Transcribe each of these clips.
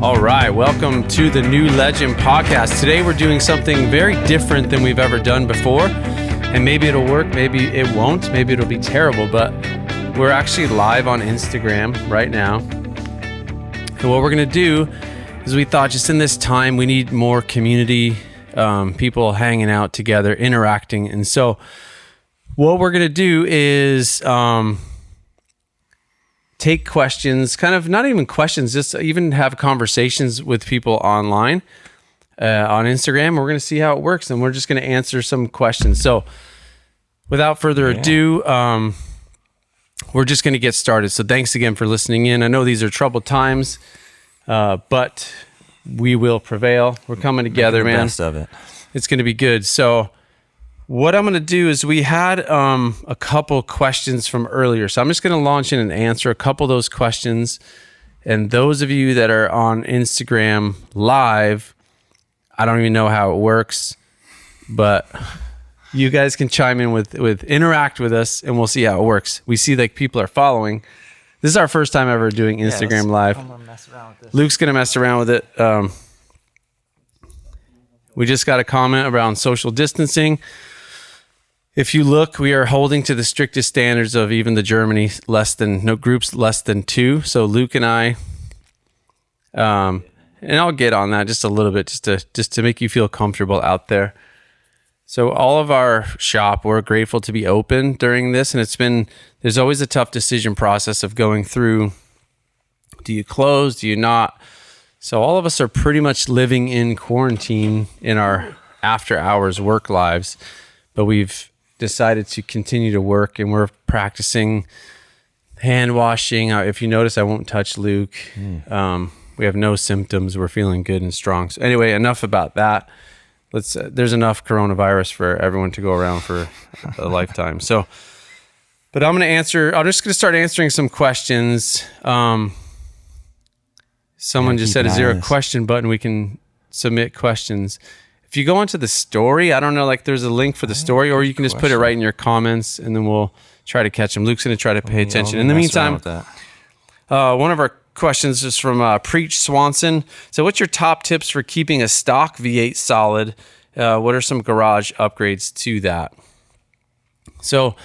All right, welcome to the New Legend podcast. Today we're doing something very different than we've ever done before. And maybe it'll work, maybe it won't, maybe it'll be terrible, but we're actually live on Instagram right now. And what we're gonna do is we thought just in this time, we need more community, people hanging out together, interacting. And so what we're gonna do is take questions, kind of not even questions, just even have conversations with people online on Instagram. We're going to see how it works, and we're just going to answer some questions. So without further ado, we're just going to get started. So thanks again for listening in. I know these are troubled times, but we will prevail. We're coming together, man. Best of it. It's going to be good. So what I'm going to do is we had a couple questions from earlier. So I'm just going to launch in and answer a couple of those questions. And those of you that are on Instagram live, I don't even know how it works, but you guys can chime in with interact with us and we'll see how it works. We see like people are following. This is our first time ever doing Instagram live. I'm gonna mess around with this. Luke's going to mess around with it. We just got a comment around social distancing. If you look, we are holding to the strictest standards of even the Germany, no groups less than 2. So Luke and I, and I'll get on that just a little bit, just to make you feel comfortable out there. So all of our shop, we're grateful to be open during this. And there's always a tough decision process of going through, do you close, do you not? So all of us are pretty much living in quarantine in our after hours work lives, but we've decided to continue to work, and we're practicing hand washing. If you notice, I won't touch Luke. We have no symptoms. We're feeling good and strong. So anyway, enough about that. There's enough coronavirus for everyone to go around for a lifetime. So, but I'm just going to start answering some questions. Someone just said, is there a question button we can submit questions? If you go onto the story, I don't know, like there's a link for the story, or you can just put it right in your comments and then we'll try to catch them. Luke's going to try to pay attention. In the meantime, one of our questions is from Preach Swanson. So what's your top tips for keeping a stock V8 solid? What are some garage upgrades to that? So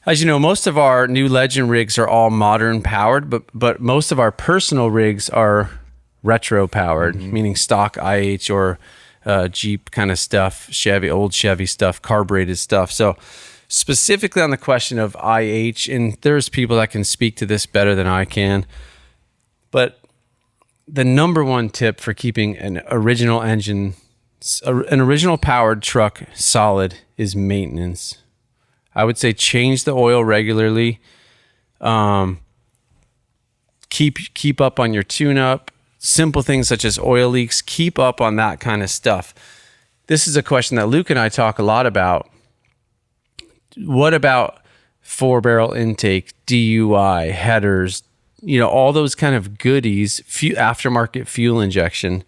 as you know, most of our New Legend rigs are all modern powered, but most of our personal rigs are retro powered, meaning stock IH or Jeep kind of stuff, old Chevy stuff, carbureted stuff. So specifically on the question of IH, and there's people that can speak to this better than I can, but the number one tip for keeping an original powered truck solid is maintenance. I would say change the oil regularly. Keep up on your tune-up. Simple things such as oil leaks, keep up on that kind of stuff. This is a question that Luke and I talk a lot about. What about 4-barrel intake, DUI, headers, all those kind of goodies, aftermarket fuel injection?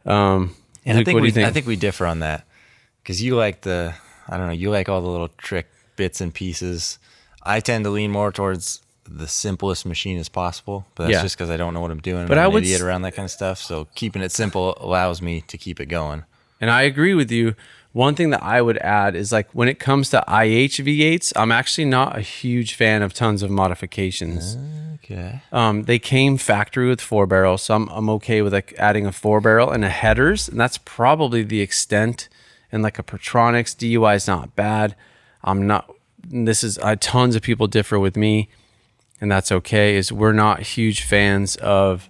And Luke, what do you think? I think we differ on that because you like you like all the little trick bits and pieces. I tend to lean more towards the simplest machine as possible, but that's just because I don't know what I'm doing. But I'm an idiot around that kind of stuff. So keeping it simple allows me to keep it going. And I agree with you. One thing that I would add is like when it comes to IH V8s, I'm actually not a huge fan of tons of modifications. Okay. They came factory with 4-barrel, so I'm okay with like adding a 4-barrel and a headers, and that's probably the extent. And like a Pertronix DUI is not bad. Tons of people differ with me, and that's okay, is we're not huge fans of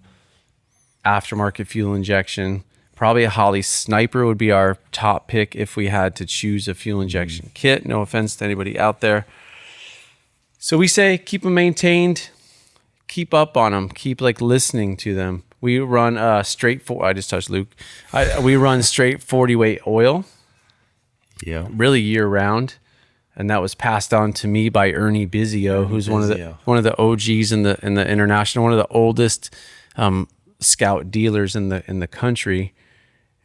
aftermarket fuel injection. Probably a Holley Sniper would be our top pick if we had to choose a fuel injection kit. No offense to anybody out there. So we say keep them maintained, keep up on them, keep like listening to them. We run I just touched Luke. We run straight 40 weight oil. Yeah. Really year round. And that was passed on to me by Ernie Bizio, who's one of the OGs in the international, one of the oldest Scout dealers in the country.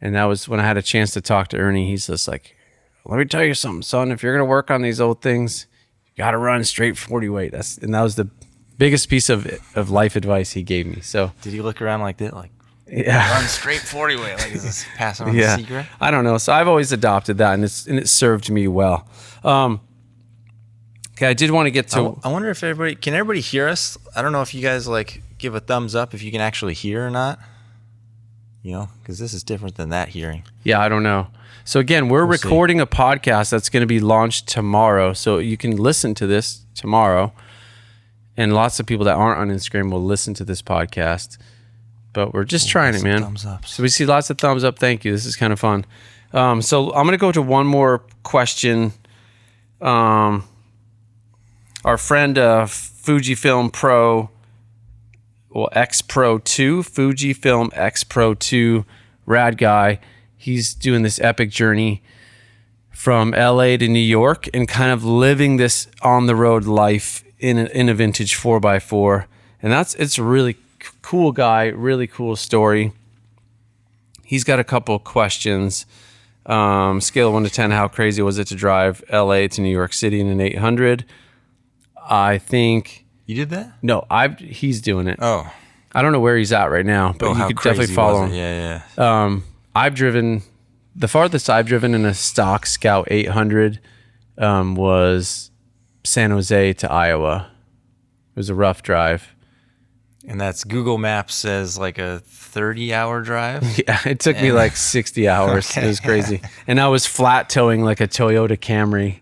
And that was when I had a chance to talk to Ernie. He's just like, let me tell you something, son. If you're gonna work on these old things, you gotta run straight 40 weight. That was the biggest piece of life advice he gave me. So did he look around like that? Like, Yeah. Run straight 40 weight. Like, is this passing on the secret? I don't know. So I've always adopted that, and it served me well. Okay, I did want to get to. I wonder if can everybody hear us? I don't know if you guys like give a thumbs up if you can actually hear or not. You know, because this is different than that hearing. Yeah, I don't know. So again, we're recording a podcast that's going to be launched tomorrow, so you can listen to this tomorrow. And lots of people that aren't on Instagram will listen to this podcast. But we're just trying it, man. Thumbs up. So we see lots of thumbs up. Thank you. This is kind of fun. So I'm going to go to one more question. Our friend Fujifilm Pro, well, X Pro 2, Fujifilm X Pro 2, rad guy. He's doing this epic journey from LA to New York and kind of living this on the road life in a vintage 4x4. And it's a really cool guy, really cool story. He's got a couple questions. Scale of 1 to 10, how crazy was it to drive LA to New York City in an 800? I think... You did that? No, he's doing it. Oh. I don't know where he's at right now, but you could definitely follow him. Yeah. I've driven... The farthest I've driven in a stock Scout 800 was San Jose to Iowa. It was a rough drive. And that's Google Maps says like a 30-hour drive? Yeah, it took me like 60 hours. Okay. It was crazy. And I was flat towing like a Toyota Camry.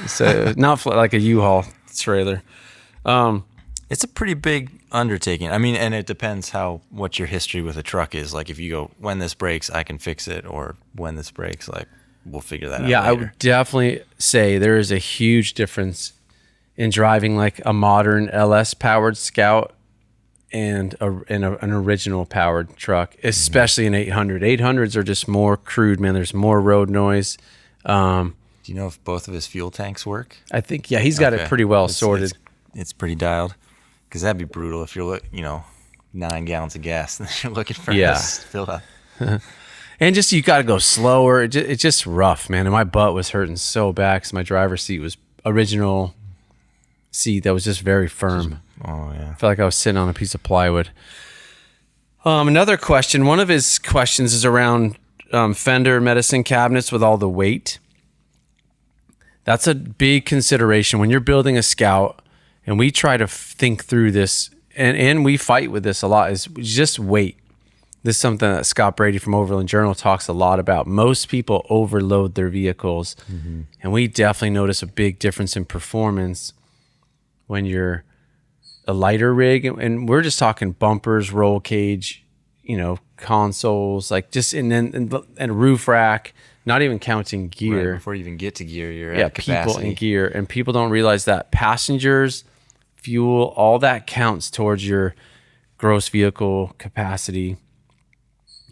So not flat, like a U-Haul trailer. It's a pretty big undertaking. I mean, and it depends what your history with a truck is. Like if you go, when this breaks, I can fix it, or when this breaks, like we'll figure that out later. I would definitely say there is a huge difference in driving like a modern LS powered Scout and an original powered truck, especially an 800. 800s are just more crude, man. There's more road noise. Do you know if both of his fuel tanks work? I think, yeah, he's got it pretty well sorted. It's pretty dialed. Because that'd be brutal if you're, 9 gallons of gas and you're looking for this fill up. And just, you got to go slower. It's just rough, man. And my butt was hurting so bad because my driver's seat was original seat that was just very firm. Oh, yeah. I felt like I was sitting on a piece of plywood. Another question. One of his questions is around fender medicine cabinets with all the weight. That's a big consideration when you're building a Scout. And we try to think through this, and we fight with this a lot, is just weight. This is something that Scott Brady from Overland Journal talks a lot about. Most people overload their vehicles, and we definitely notice a big difference in performance when you're a lighter rig. And we're just talking bumpers, roll cage, consoles, like just and roof rack. Not even counting gear. Right, before you even get to gear, you're at capacity. People and gear. And people don't realize that passengers, fuel, all that counts towards your gross vehicle capacity.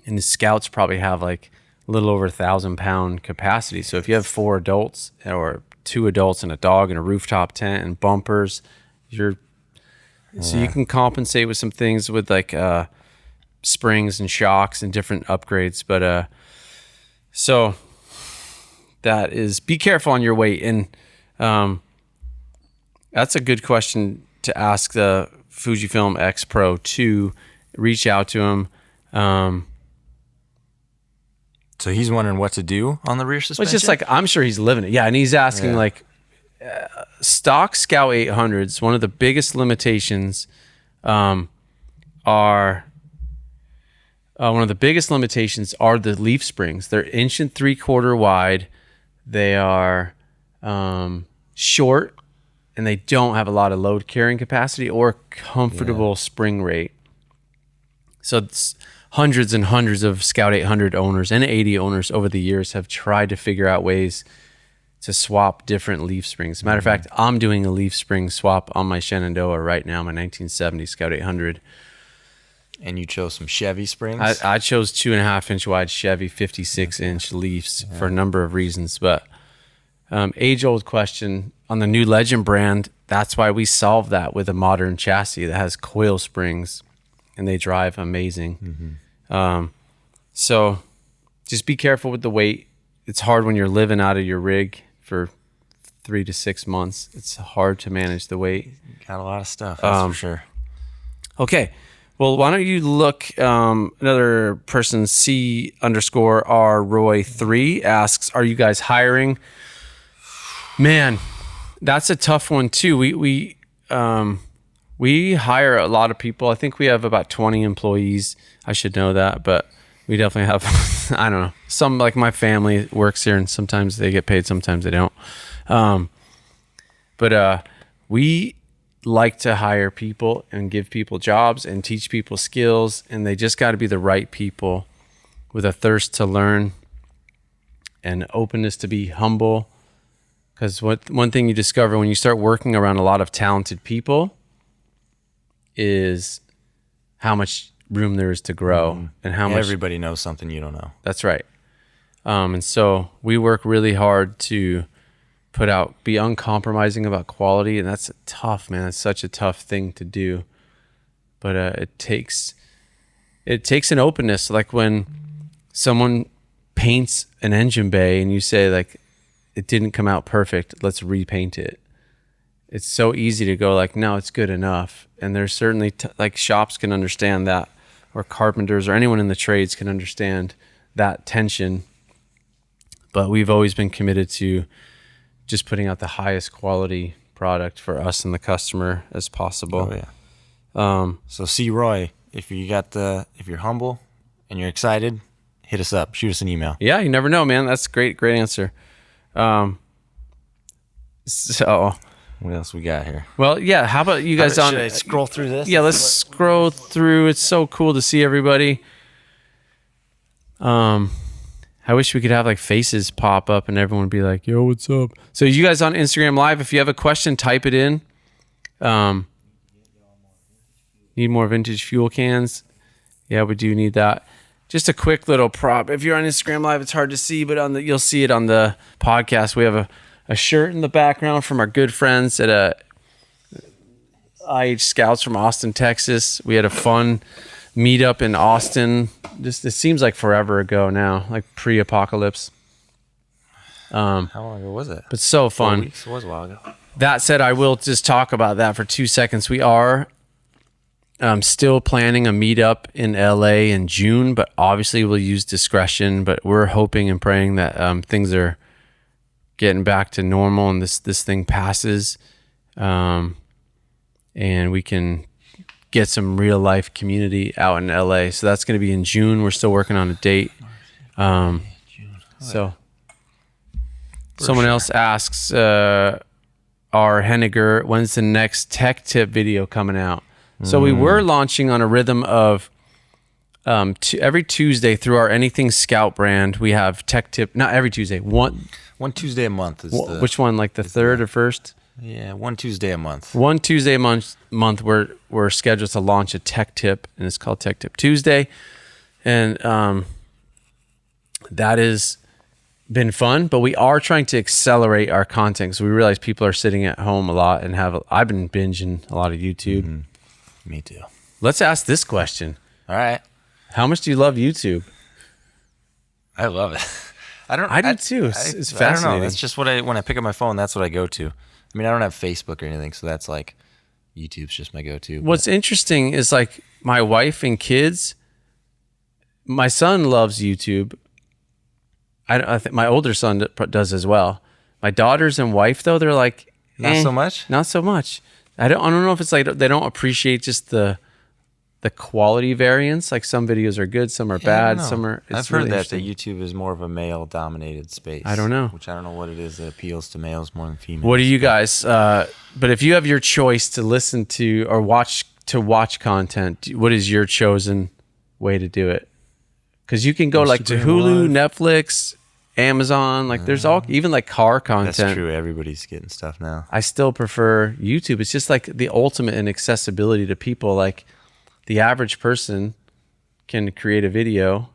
And the Scouts probably have like a little over 1,000-pound capacity. So if you have 4 adults or 2 adults and a dog and a rooftop tent and bumpers, so you can compensate with some things with like springs and shocks and different upgrades. But so that is, be careful on your weight. And that's a good question to ask the Fujifilm X Pro 2. Reach out to him. So he's wondering what to do on the rear suspension? It's just like, I'm sure he's living it. Yeah, and he's asking stock Scout 800s, one of the biggest limitations are the leaf springs. They're 1.75 inches wide. They are short, and they don't have a lot of load carrying capacity or comfortable spring rate. So it's hundreds and hundreds of Scout 800 owners and 80 owners over the years have tried to figure out ways to swap different leaf springs. As a matter of fact, I'm doing a leaf spring swap on my Shenandoah right now, my 1970 Scout 800. And you chose some Chevy springs? I chose 2.5 inch wide Chevy 56-inch leafs for a number of reasons. But age-old question on the new Legend brand, that's why we solved that with a modern chassis that has coil springs, and they drive amazing. So just be careful with the weight. It's hard when you're living out of your rig for 3 to 6 months. It's hard to manage the weight. Got a lot of stuff, that's for sure. Okay. Well, why don't you look, another person, C_R Roy 3 asks, are you guys hiring? Man, that's a tough one too. We hire a lot of people. I think we have about 20 employees. I should know that, but we definitely have, I don't know. Some, like my family works here and sometimes they get paid, sometimes they don't. But we like to hire people and give people jobs and teach people skills, and they just got to be the right people with a thirst to learn and openness to be humble. Because one thing you discover when you start working around a lot of talented people is how much room there is to grow and how much everybody knows something you don't know. That's right. And so we work really hard to be uncompromising about quality, and that's tough, man. It's such a tough thing to do, but it takes an openness. Like when someone paints an engine bay and you say like, it didn't come out perfect, let's repaint it. It's so easy to go like, no, it's good enough. And there's certainly like shops can understand that, or carpenters or anyone in the trades can understand that tension. But we've always been committed to just putting out the highest quality product for us and the customer as possible. Oh yeah. So C Roy, if you're humble and you're excited, hit us up. Shoot us an email. Yeah, you never know, man. That's great answer. So what else we got here? Well, yeah. How about you guys Should I scroll through this? Yeah, let's scroll through. It's so cool to see everybody. I wish we could have like faces pop up and everyone would be like, yo, what's up? So you guys on Instagram Live, if you have a question, type it in. Need more vintage fuel cans? Yeah, we do need that. Just a quick little prop. If you're on Instagram Live, it's hard to see, but you'll see it on the podcast. We have a shirt in the background from our good friends at IH Scouts from Austin, Texas. We had a fun meetup in Austin. It seems like forever ago now, like pre-apocalypse. How long ago was it? But so 4 fun. weeks. It was a while ago. That said, I will just talk about that for 2 seconds. We are still planning a meetup in LA in June, but obviously we'll use discretion. But we're hoping and praying that things are getting back to normal and this thing passes, and we can get some real life community out in LA. So that's going to be in June. We're still working on a date. So someone else asks, R. Henniger, when's the next tech tip video coming out? So we were launching on a rhythm of every Tuesday through our Anything Scout brand. We have tech tip, not every Tuesday, one Tuesday a month is which one, like the third or first? Yeah, one Tuesday a month. One Tuesday a month we're scheduled to launch a tech tip, and it's called Tech Tip Tuesday. And that has been fun, but we are trying to accelerate our content. So we realize people are sitting at home a lot and I've been binging a lot of YouTube. Mm-hmm. Me too. Let's ask this question. All right. How much do you love YouTube? I love it. I do too. It's fascinating. I don't know. That's just when I pick up my phone, that's what I go to. I mean, I don't have Facebook or anything, so that's like YouTube's just my go-to. What's interesting is like my wife and kids, my son loves YouTube. I think my older son does as well. My daughters and wife, though, they're like, not so much. Not so much. I don't know if it's like they don't appreciate just the quality variance. Like some videos are good, some are bad, some are. I've heard that YouTube is more of a male-dominated space. I don't know. Which I don't know what it is that appeals to males more than females. What do you guys? But if you have your choice to listen to or watch content, what is your chosen way to do it? Because you can go like to Hulu, Netflix, Amazon. Like there's all even like car content. That's true. Everybody's getting stuff now. I still prefer YouTube. It's just like the ultimate in accessibility to people. Like the average person can create a video,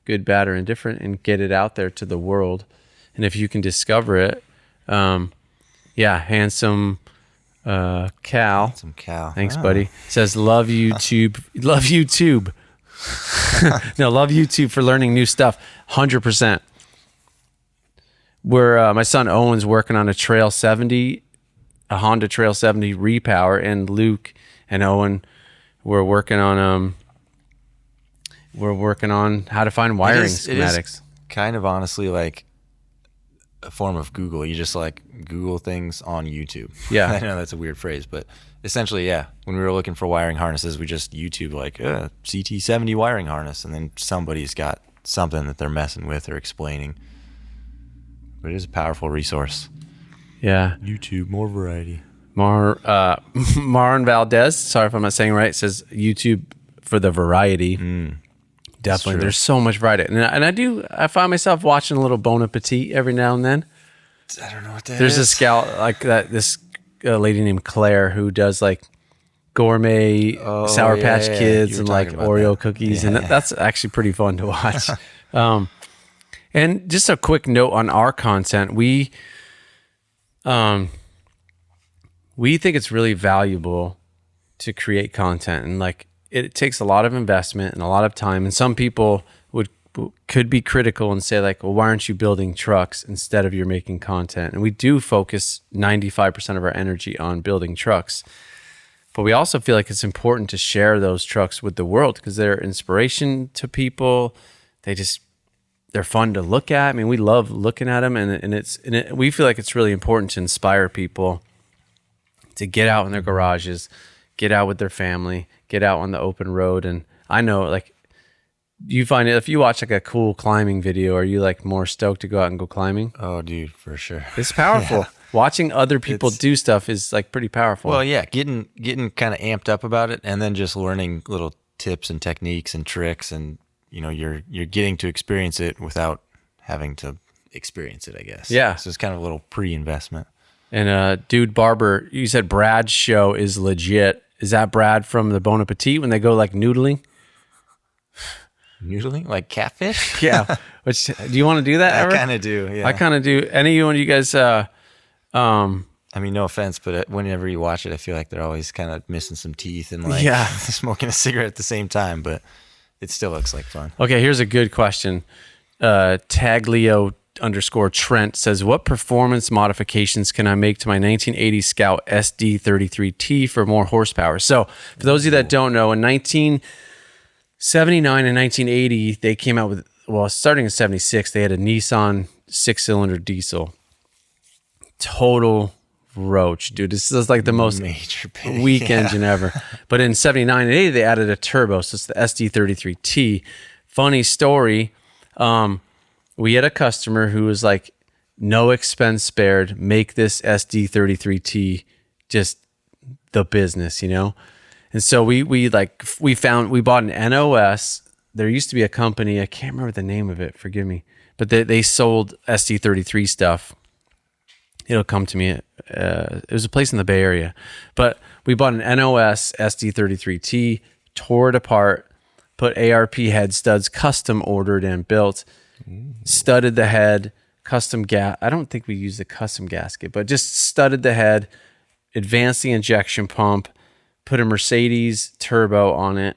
good, bad, or indifferent, and get it out there to the world. And if you can discover it, handsome Cal. Handsome Cal. Thanks, buddy. Says, love YouTube. Love YouTube. No, love YouTube for learning new stuff. 100%. My son Owen's working on a Trail 70, a Honda Trail 70 repower, and Luke and Owen, We're working on how to find wiring schematics. It is kind of honestly like a form of Google. You just like Google things on YouTube. Yeah. I know that's a weird phrase, but essentially, yeah. When we were looking for wiring harnesses, we just YouTube like CT70 wiring harness, and then somebody's got something that they're messing with or explaining. But it is a powerful resource. Yeah. YouTube, more variety. Marin Valdez, sorry if I'm not saying it right, says YouTube for the variety. Definitely. There's so much variety. And I find myself watching a little Bon Appetit every now and then. I don't know what that is. There's this gal like that, this lady named Claire who does like gourmet Sour Patch Kids and like Oreo cookies. And that's actually pretty fun to watch. And just a quick note on our content. We think it's really valuable to create content, and like it takes a lot of investment and a lot of time. And some people could be critical and say like, well, why aren't you building trucks instead of you're making content? And we do focus 95% of our energy on building trucks, but we also feel like it's important to share those trucks with the world because they're inspiration to people. They're fun to look at. I mean, we love looking at them, and we feel like it's really important to inspire people to get out in their garages, get out with their family, get out on the open road. And I know, like, you find it if you watch like a cool climbing video, are you like more stoked to go out and go climbing? Oh, dude, for sure. It's powerful. Yeah. Watching other people do stuff is like pretty powerful. Well, yeah, getting kind of amped up about it, and then just learning little tips and techniques and tricks, and you know, you're getting to experience it without having to experience it, I guess. Yeah. So it's kind of a little pre-investment. And dude, Barber, you said Brad's show is legit. Is that Brad from the Bon Appetit when they go like noodling? Noodling? Like catfish? Yeah. Which, do you want to do that ever? I kind of do, yeah. I kind of do. Any of you guys... I mean, no offense, but whenever you watch it, I feel like they're always kind of missing some teeth and like smoking a cigarette at the same time, but it still looks like fun. Okay, here's a good question. Taglio_Trent says, what performance modifications can I make to my 1980 Scout SD33T for more horsepower? So for those of you that don't know, in 1979 and 1980, they came out with, well, starting in 76, they had a Nissan 6-cylinder diesel. Total roach, dude. This is like the most weak engine ever. But in 79 and 80, they added a turbo. So it's the SD33T. Funny story. We had a customer who was like, no expense spared, make this SD33T just the business, you know? And so we bought an NOS. There used to be a company, I can't remember the name of it, forgive me, but they sold SD33 stuff. It'll come to me. It was a place in the Bay Area, but we bought an NOS SD33T, tore it apart, put ARP head studs, custom ordered and built, studded the head, custom gas. I don't think we used the custom gasket, but just studded the head, advanced the injection pump, put a Mercedes turbo on it,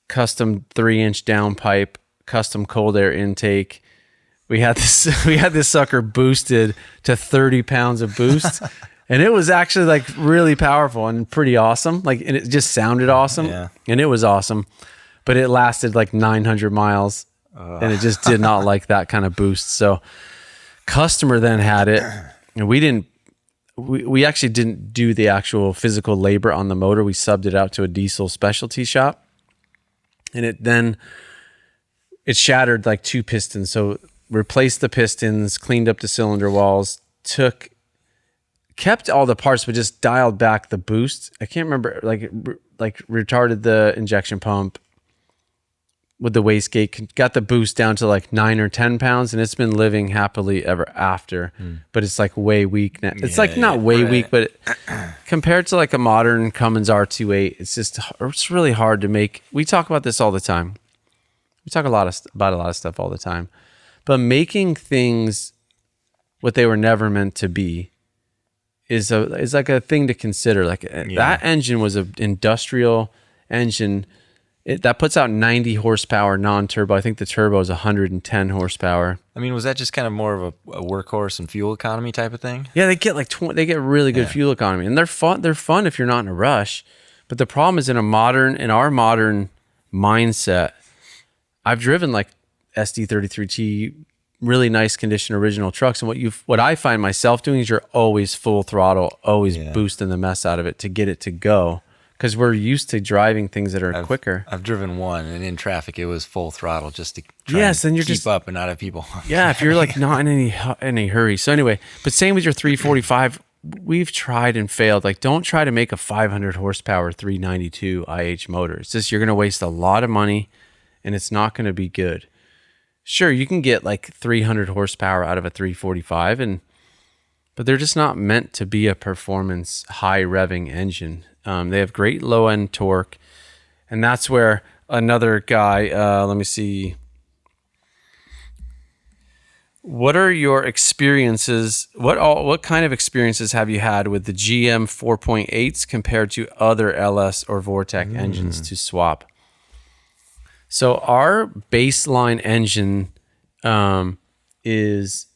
custom 3-inch downpipe, custom cold air intake. We had this sucker boosted to 30 pounds of boost. And it was actually like really powerful and pretty awesome. Like, and it just sounded awesome. Yeah. And it was awesome, but it lasted like 900 miles and it just did not like that kind of boost. So customer then had it, and we actually didn't do the actual physical labor on the motor. We subbed it out to a diesel specialty shop, and it shattered like 2 pistons. So replaced the pistons, cleaned up the cylinder walls, kept all the parts, but just dialed back the boost. I can't remember, like retarded the injection pump with the wastegate, got the boost down to like 9 or 10 pounds, and it's been living happily ever after. But it's like way weak now. It's not way weak, but compared to like a modern Cummins R28, it's really hard to make. We talk about this all the time. We talk about a lot of stuff all the time. But making things what they were never meant to be is like a thing to consider. Like that engine was an industrial engine. That puts out 90 horsepower non-turbo. I think the turbo is 110 horsepower. I mean, was that just kind of more of a workhorse and fuel economy type of thing? Yeah, they get like they get really good fuel economy, and they're fun. They're fun if you're not in a rush. But the problem is in our modern mindset, I've driven like SD33T, really nice condition original trucks. And what I find myself doing is you're always full throttle, always boosting the mess out of it to get it to go. Because we're used to driving things that are quicker. I've driven one, and in traffic, it was full throttle just to then you're keep just up and not have people. Yeah, if you're like not in any hurry. So anyway, but same with your 345, we've tried and failed. Like, don't try to make a 500 horsepower 392 IH motor. It's just you're going to waste a lot of money, and it's not going to be good. Sure, you can get like 300 horsepower out of a 345, but they're just not meant to be a performance high revving engine. They have great low end torque, and that's where another guy. Let me see. What are your experiences? What kind of experiences have you had with the GM 4.8s compared to other LS or Vortec engines to swap? So our baseline engine is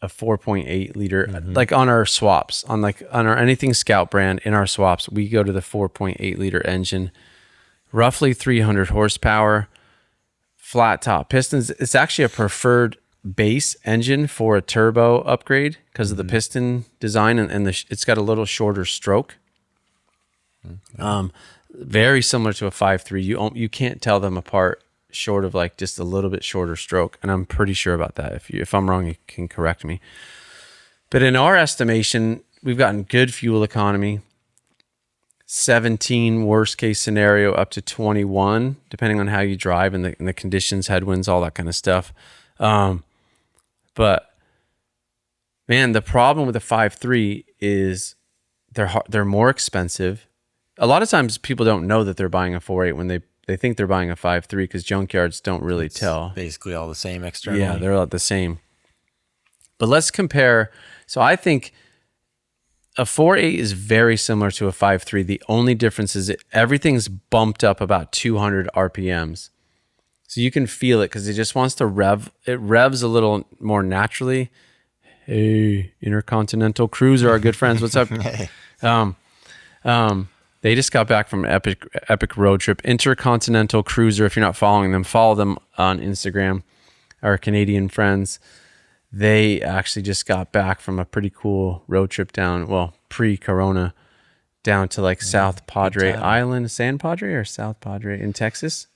a 4.8 liter. Like on our swaps, on our Anything Scout brand, in our swaps, we go to the 4.8 liter engine, roughly 300 horsepower, flat top pistons. It's actually a preferred base engine for a turbo upgrade because of the piston design, and it's got a little shorter stroke. Very similar to a 5.3. You can't tell them apart short of like just a little bit shorter stroke, and I'm pretty sure about that. If I'm wrong, you can correct me. But in our estimation, we've gotten good fuel economy, 17 worst case scenario up to 21, depending on how you drive and the conditions, headwinds, all that kind of stuff. But man, the problem with the 5.3 is they're more expensive. A lot of times people don't know that they're buying a 4.8 when they think they're buying a 5.3 because junkyards don't really tell. Basically all the same externally. Yeah, they're all the same. But let's compare. So I think a 4.8 is very similar to a 5.3. The only difference is everything's bumped up about 200 RPMs. So you can feel it because it just wants to rev. It revs a little more naturally. Hey, Intercontinental Cruiser, our good friends. What's up? Hey. They just got back from epic road trip. Intercontinental Cruiser. If you're not following them, follow them on Instagram. Our Canadian friends. They actually just got back from a pretty cool road trip down, well, pre-Corona, down to like South Padre Island, San Padre or South Padre in Texas.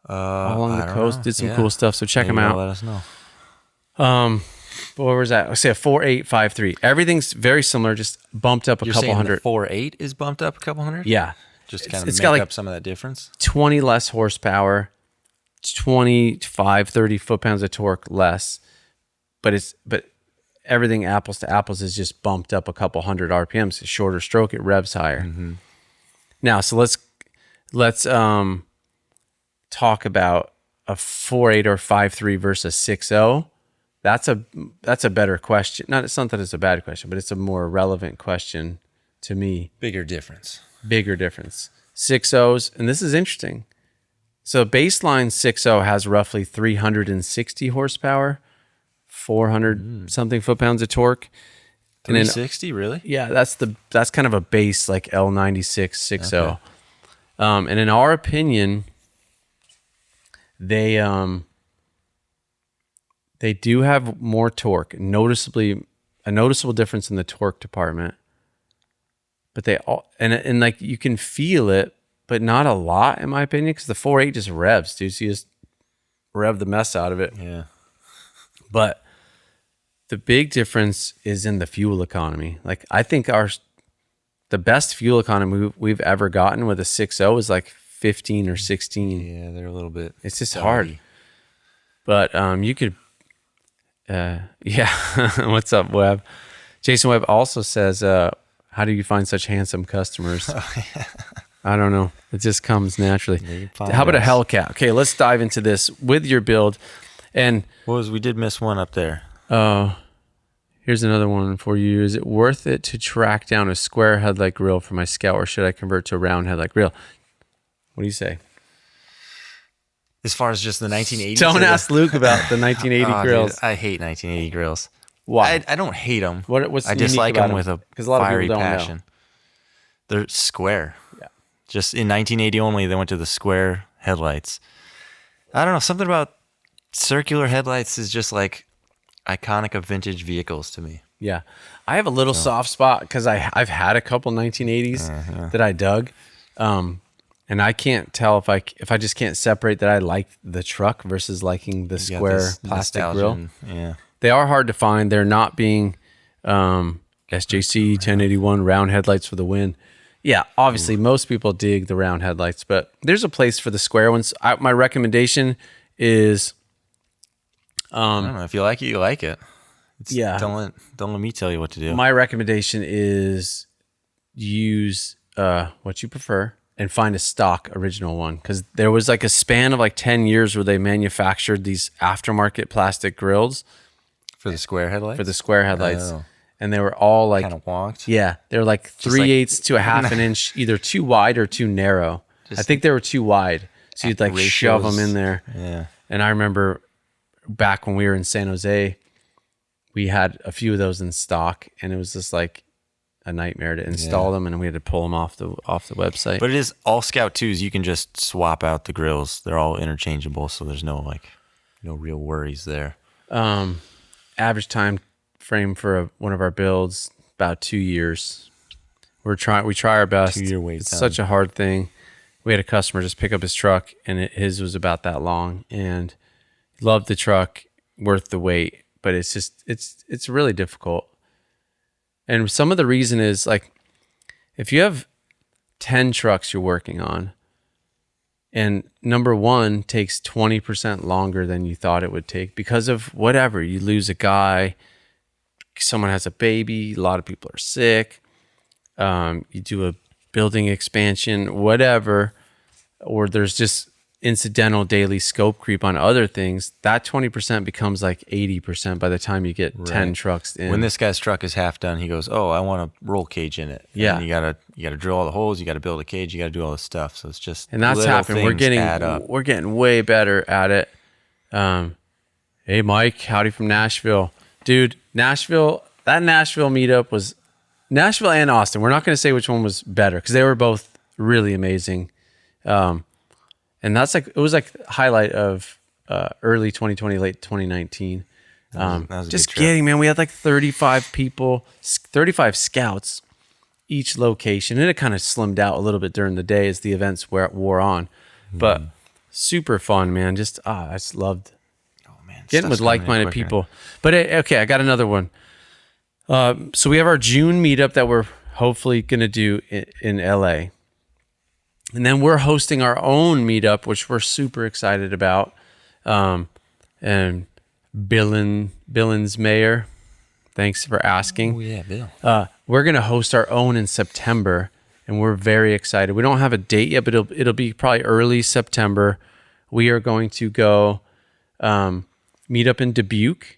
Along the coast, did some cool stuff. So check them out. Let us know. But where was that? I say a 4.8, 5.3. Everything's very similar, just bumped up a You're couple saying hundred. The 4.8 is bumped up a couple hundred? Yeah. Just to kind It's of got make like up some of that difference? 20 less horsepower, 25, 30 foot-pounds of torque less. But everything apples to apples is just bumped up a couple hundred RPMs. A shorter stroke, it revs higher. Mm-hmm. Now, so let's talk about a 4.8 or 5.3 versus 6.0. That's a better question. It's not that it's a bad question, but it's a more relevant question to me. Bigger difference. 6.0s, and this is interesting. So baseline 6.0 has roughly 360 horsepower, 400 something foot-pounds of torque. 360, really? Yeah, that's kind of a base like L96 6.0. Okay. And in our opinion, they do have more torque, a noticeable difference in the torque department. But they all and like you can feel it, but not a lot in my opinion, because the 4.8 just revs, dude. So you just rev the mess out of it. Yeah. But the big difference is in the fuel economy. Like I think the best fuel economy we've ever gotten with a 6.0 is like 15 or 16. Yeah, they're a little bit. It's just hard. But you could, yeah. What's up, Webb? Jason Webb also says, "How do you find such handsome customers?" I don't know. It just comes naturally. How about a Hellcat? Okay, let's dive into this with your build. And we did miss one up there. Here's another one for you. Is it worth it to track down a square headlight grill for my Scout, or should I convert to a round headlight grill? What do you say? As far as just the 1980s? Don't ask Luke about the 1980 grills. Dude, I hate 1980 grills. Why? I don't hate them. What's I dislike them with a lot fiery of people don't passion. know. They're square. Yeah. Just in 1980 only, they went to the square headlights. I don't know, something about circular headlights is just like iconic of vintage vehicles to me. Yeah. I have a little soft spot because I've had a couple 1980s that I dug. And I can't tell if I just can't separate that I like the truck versus liking the You got square this plastic nostalgia grill. and- yeah. They are hard to find. They're not being SJC 1081 round headlights for the win. Yeah, obviously most people dig the round headlights, but there's a place for the square ones. My recommendation is I don't know. If you like it, you like it. yeah. Don't let me tell you what to do. My recommendation is use what you prefer and find a stock original one, because there was like a span of like 10 years where they manufactured these aftermarket plastic grills For the square headlights? for the square headlights. Oh. And they were all like, Kind of wonked. yeah, they're like 3/8 to a half an inch, either too wide or too narrow. I think they were too wide. So you'd like shove them in there. Yeah. And I remember back when we were in San Jose, we had a few of those in stock, and it was just like a nightmare to install them, and we had to pull them off the website. But it is all Scout 2s. You can just swap out the grills. They're all interchangeable, so there's no real worries there. Average time frame for one of our builds about 2 years. We try our best. 2-year wait It's time. such a hard thing. We had a customer just pick up his truck, and his was about that long, and loved the truck, worth the wait. But it's just it's really difficult. And some of the reason is like, if you have 10 trucks you're working on, and number one takes 20% longer than you thought it would take because of whatever, you lose a guy, someone has a baby, a lot of people are sick, you do a building expansion, whatever, or there's just incidental daily scope creep on other things, that 20% becomes like 80% by the time you get 10 trucks in. When this guy's truck is half done, he goes, "Oh, I want a roll cage in it." Yeah. And you gotta drill all the holes. You gotta build a cage. You gotta do all this stuff. So it's just And that's little happened. We're things add up. getting way better at it. Hey Mike, howdy from Nashville. Dude, Nashville meetup was Nashville and Austin. We're not going to say which one was better because they were both really amazing. And that's like, it was like highlight of early 2020, late 2019. That was a Just good trip. kidding, man. We had like 35 people, 35 scouts each location. And it kind of slimmed out a little bit during the day as the events wore on. But super fun, man. Just, I just loved Oh man, getting stuff's with coming in like-minded quicker. people. But okay, I got another one. So we have our June meetup that we're hopefully going to do in LA. And then we're hosting our own meetup, which we're super excited about. And Billings Mayor, thanks for asking. Oh yeah, Bill. We're going to host our own in September, and we're very excited. We don't have a date yet, but it'll be probably early September. We are going to go meet up in Dubuque.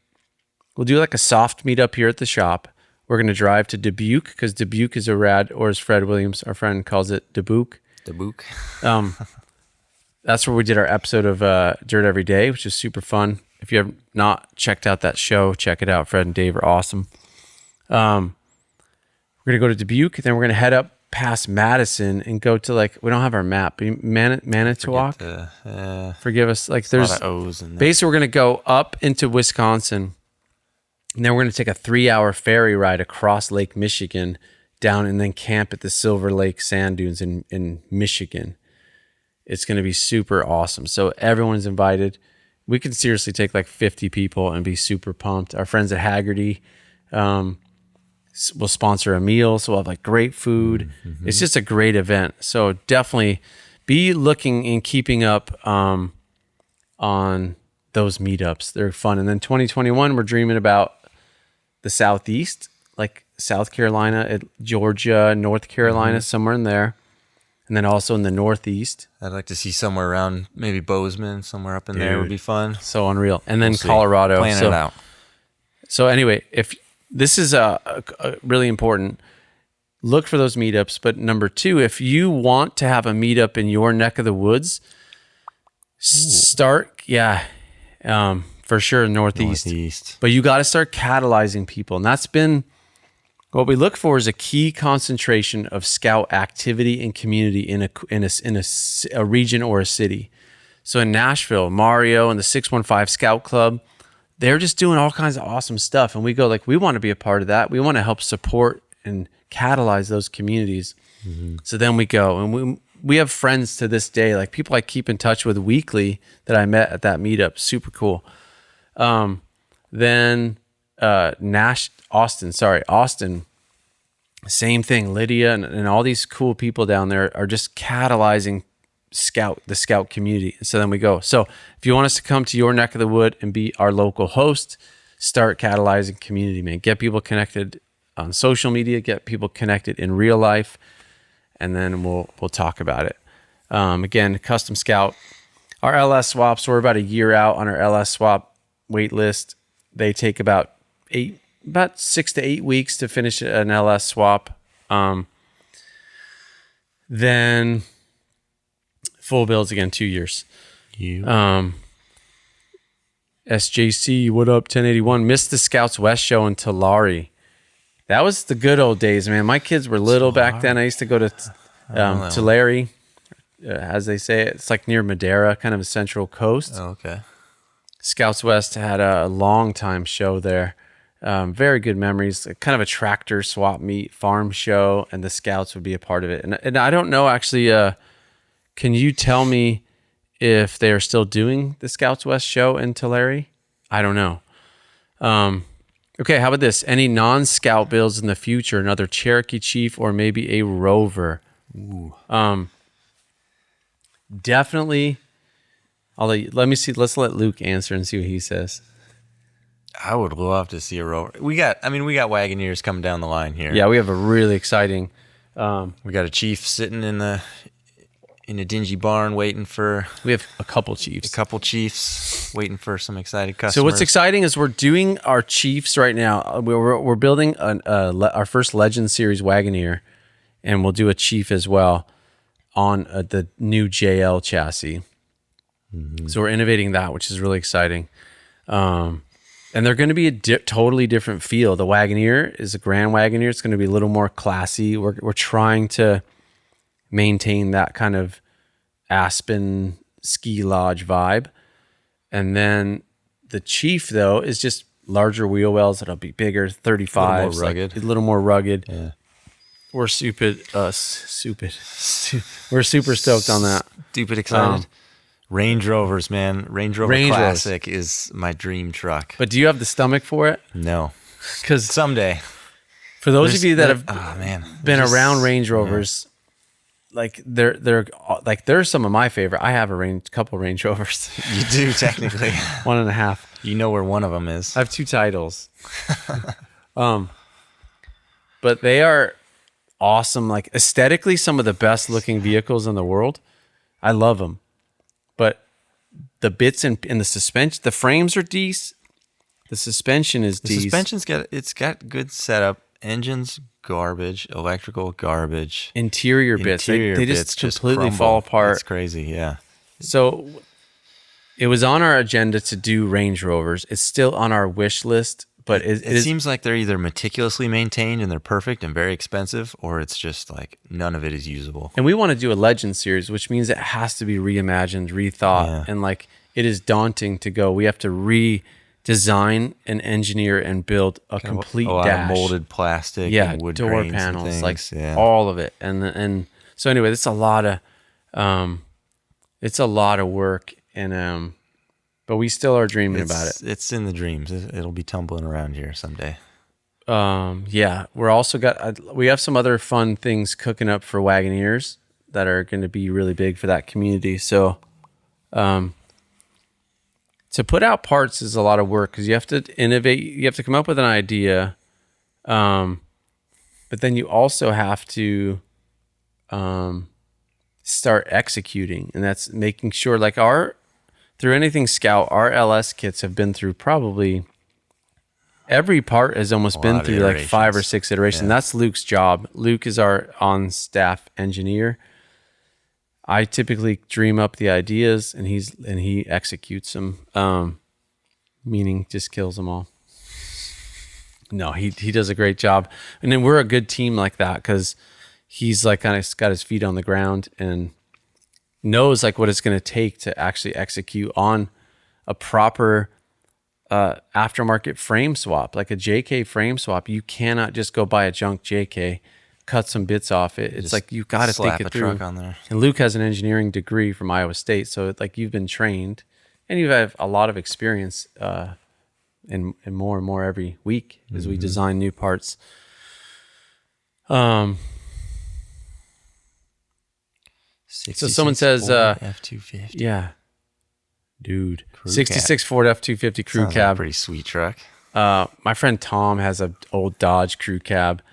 We'll do like a soft meetup here at the shop. We're going to drive to Dubuque because Dubuque is a rad, or as Fred Williams, our friend, calls it Dubuque. The book. That's where we did our episode of Dirt Every Day, which is super fun. If you have not checked out that show, check it out. Fred and Dave are awesome. We're going to go to Dubuque, then we're going to head up past Madison and go to like, we don't have our map, but Manitowoc. Forgive us. Like there's lot of O's in there. basically we're going to go up into Wisconsin, and then we're going to take a 3-hour ferry ride across Lake Michigan down and then camp at the Silver Lake sand dunes in Michigan. It's going to be super awesome. So everyone's invited. We can seriously take like 50 people and be super pumped. Our friends at Haggerty will sponsor a meal. So we'll have like great food. Mm-hmm. It's just a great event. So definitely be looking and keeping up on those meetups. They're fun. And then 2021, we're dreaming about the Southeast, like South Carolina, Georgia, North Carolina, somewhere in there. And then also in the Northeast. I'd like to see somewhere around maybe Bozeman, somewhere up in there would be fun. So unreal. And then We'll see. Colorado. Plan it out. So anyway, if this is a really important, look for those meetups. But number two, if you want to have a meetup in your neck of the woods, start, for sure, Northeast. Northeast. But you got to start catalyzing people. And that's been What we look for is a key concentration of scout activity and community in a region or a city. So in Nashville, Mario and the 615 Scout Club, they're just doing all kinds of awesome stuff. And we go like, we want to be a part of that. We want to help support and catalyze those communities. Mm-hmm. So then we go, and we have friends to this day, like people I keep in touch with weekly that I met at that meetup. Super cool. Then Austin, same thing. Lydia and all these cool people down there are just catalyzing the scout community. So then we go. So if you want us to come to your neck of the wood and be our local host, start catalyzing community, man. Get people connected on social media, get people connected in real life, and then we'll talk about it. Again, Custom Scout, our LS swaps, we're about a year out on our LS swap wait list. They take about 6 to 8 weeks to finish an LS swap. Then full builds again, 2 years. SJC, what up, 1081? Missed the Scouts West show in Tulare. That was the good old days, man. My kids were little back then. I used to go to Tulare, as they say. It's like near Madera, kind of a central coast. Oh, okay. Scouts West had a long time show there. Very good memories. Kind of a tractor swap meet farm show, and the Scouts would be a part of it. And I don't know, actually, can you tell me if they are still doing the Scouts West show in Tulare? I don't know. Okay, how about this? Any non-scout builds in the future? Another Cherokee Chief or maybe a Rover? Ooh. Definitely. Let me see. Let's let Luke answer and see what he says. I would love to see a Rover. We got Wagoneers coming down the line here. Yeah, we have a really exciting. We got a Chief sitting in a dingy barn waiting for. We have a couple Chiefs waiting for some excited customers. So what's exciting is we're doing our Chiefs right now. We're building our first Legend Series Wagoneer, and we'll do a Chief as well on the new JL chassis. Mm-hmm. So we're innovating that, which is really exciting. And they're going to be a totally different feel. The Wagoneer is a Grand Wagoneer. It's going to be a little more classy. We're trying to maintain that kind of Aspen ski lodge vibe. And then the Chief, though, is just larger wheel wells that'll be bigger, 35, a little more rugged. Yeah. We're super stoked on that. Stupid excited. Range Rovers, man. Range Rover Classic is my dream truck. But do you have the stomach for it? No. Because someday. For those of you that have been around Range Rovers, like they're some of my favorite. I have a couple Range Rovers. You do, technically. 1.5. You know where one of them is. I have 2 titles. But they are awesome. Like aesthetically, some of the best looking vehicles in the world. I love them. But the bits in the suspension, the frames are decent. The suspension is decent. The suspension's got good setup. Engine's garbage. Electrical garbage. Interior bits. They just completely fall apart. It's crazy, yeah. So it was on our agenda to do Range Rovers. It's still on our wish list, but it seems like they're either meticulously maintained and they're perfect and very expensive, or it's just like none of it is usable. And we want to do a Legend series, which means it has to be reimagined, rethought, and like it is daunting to go. We have to redesign and engineer and build a complete lot dash. Of molded plastic, and wood door grains panels, and things. like all of it. And so anyway, it's a lot of work, and but we still are dreaming about it. It's in the dreams. It'll be tumbling around here someday. Yeah, we're also we have some other fun things cooking up for Wagoneers that are going to be really big for that community. So, to put out parts is a lot of work because you have to innovate. You have to come up with an idea, but then you also have to start executing, and that's making sure like through anything Scout, our LS kits have been through probably every part has almost been through like 5 or 6 iterations. Yeah. That's Luke's job. Luke is our on-staff engineer. I typically dream up the ideas and he executes them, meaning just kills them all. No, he does a great job. And then we're a good team like that because he's like kind of got his feet on the ground and knows like what it's going to take to actually execute on a proper aftermarket frame swap, like a JK frame swap. You cannot just go buy a junk JK, cut some bits off it. It's Just like you got to think slap it a through. truck on there. And Luke has an engineering degree from Iowa State, so like you've been trained, and you have a lot of experience, and more every week as we design new parts. So someone says, F-250. yeah, dude, Crew 66 Ford F-250 crew Sounds like a cab. pretty sweet truck. My friend Tom has a old Dodge crew cab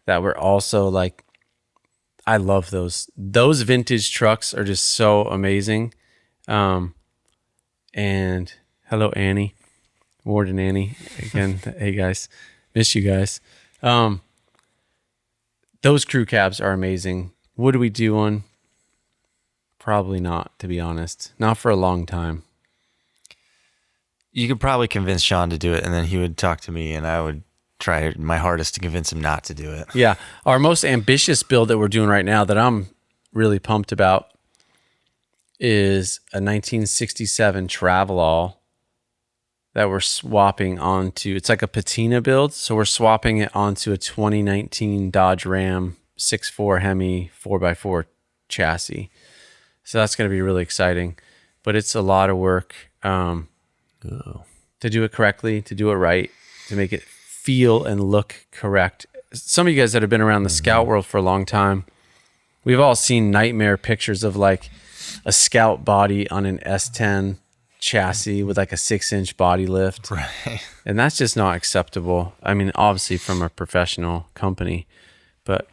that were also like, I love those. Those vintage trucks are just so amazing. And hello, Annie, Warden Annie again. Hey guys, miss you guys. Those crew cabs are amazing. Would we do one? Probably not, to be honest. Not for a long time. You could probably convince Sean to do it, and then he would talk to me, and I would try my hardest to convince him not to do it. Yeah. Our most ambitious build that we're doing right now that I'm really pumped about is a 1967 Travelall that we're swapping onto. It's like a patina build. So we're swapping it onto a 2019 Dodge Ram 6.4 Hemi 4x4 chassis. So that's going to be really exciting, but it's a lot of work to do it correctly, to do it right, to make it feel and look correct. Some of you guys that have been around the Scout world for a long time, we've all seen nightmare pictures of like a Scout body on an S10 chassis with like a 6-inch body lift. Right. And that's just not acceptable. I mean, obviously from a professional company, but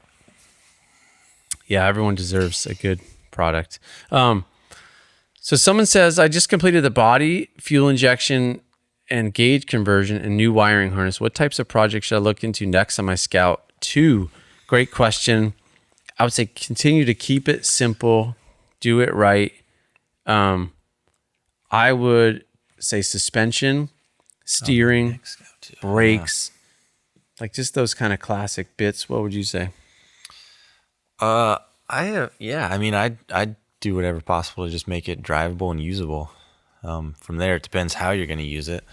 yeah, everyone deserves a good product. So someone says, I just completed the body, fuel injection, and gauge conversion and new wiring harness. What types of projects should I look into next on my Scout 2? Great question. I would say continue to keep it simple, do it right. I would say suspension, steering, brakes, like just those kind of classic bits. What would you say? I'd do whatever possible to just make it drivable and usable. From there, it depends how you're going to use it.